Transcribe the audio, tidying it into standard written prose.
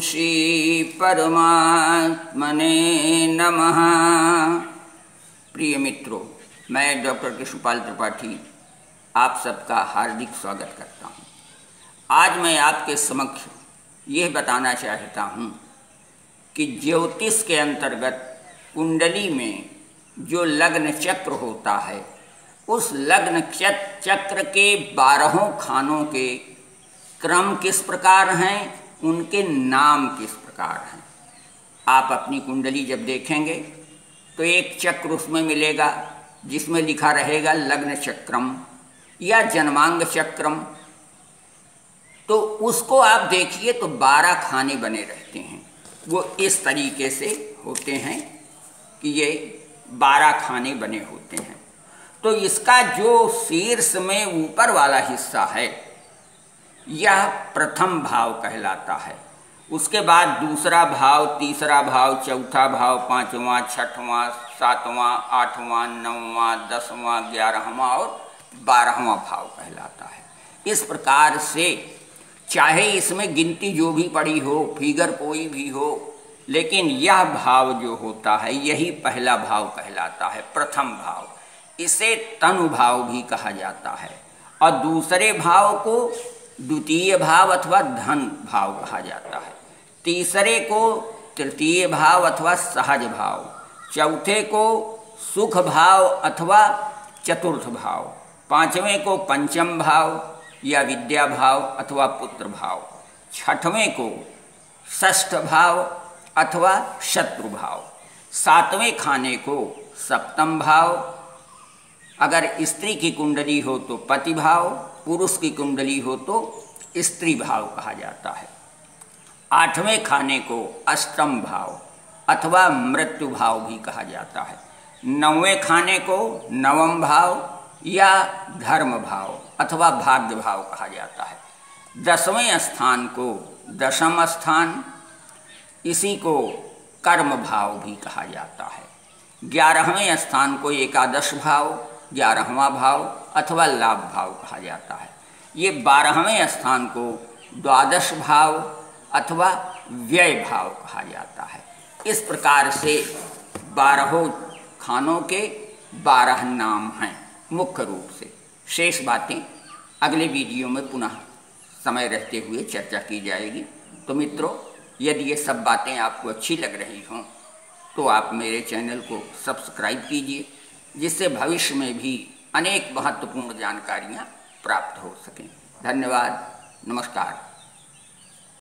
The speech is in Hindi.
श्री परमात्मने नमः। प्रिय मित्रों, मैं डॉक्टर कृष्णपाल त्रिपाठी आप सबका हार्दिक स्वागत करता हूँ। आज मैं आपके समक्ष यह बताना चाहता हूँ कि ज्योतिष के अंतर्गत कुंडली में जो लग्न चक्र होता है, उस लग्न चक्र के 12 खानों के क्रम किस प्रकार हैं, उनके नाम किस प्रकार हैं। आप अपनी कुंडली जब देखेंगे तो एक चक्र उसमें मिलेगा जिसमें लिखा रहेगा लग्न चक्रम या जन्मांग चक्रम। तो उसको आप देखिए तो 12 खाने बने रहते हैं। वो इस तरीके से होते हैं कि ये 12 खाने बने होते हैं। तो इसका जो शीर्ष में ऊपर वाला हिस्सा है यह प्रथम भाव कहलाता है। उसके बाद दूसरा भाव, तीसरा भाव, चौथा भाव, 5वां, 6वां, 7वां, 8वां, 9वां, 10वां, 11वां और 12वां भाव कहलाता है। इस प्रकार से चाहे इसमें गिनती जो भी पड़ी हो, फिगर कोई भी हो, लेकिन यह भाव जो होता है यही पहला भाव कहलाता है, प्रथम भाव। इसे तनु भाव भी कहा जाता है और दूसरे भाव को द्वितीय भाव अथवा धन भाव कहा जाता है। तीसरे को तृतीय भाव अथवा सहज भाव, चौथे को सुख भाव अथवा चतुर्थ भाव, 5वें को पंचम भाव या विद्या भाव अथवा पुत्र भाव, 6वें को षष्ठ भाव अथवा शत्रु भाव, 7वें खाने को सप्तम भाव, अगर स्त्री की कुंडली हो तो पति भाव, पुरुष की कुंडली हो तो स्त्री भाव कहा जाता है। 8वें खाने को अष्टम भाव अथवा मृत्यु भाव भी कहा जाता है। 9वें खाने को नवम भाव या धर्म भाव अथवा भाग्य भाव कहा जाता है। 10वें स्थान को दशम स्थान, इसी को कर्म भाव भी कहा जाता है। 11वें स्थान को एकादश भाव, 11वां भाव अथवा लाभ भाव कहा जाता है। ये 12वें स्थान को द्वादश भाव अथवा व्यय भाव कहा जाता है। इस प्रकार से 12 खानों के 12 नाम हैं मुख्य रूप से। शेष बातें अगले वीडियो में पुनः समय रहते हुए चर्चा की जाएगी। तो मित्रों, यदि ये सब बातें आपको अच्छी लग रही हों तो आप मेरे चैनल को सब्सक्राइब कीजिए, जिससे भविष्य में भी अनेक महत्वपूर्ण जानकारियाँ प्राप्त हो सकें। धन्यवाद, नमस्कार।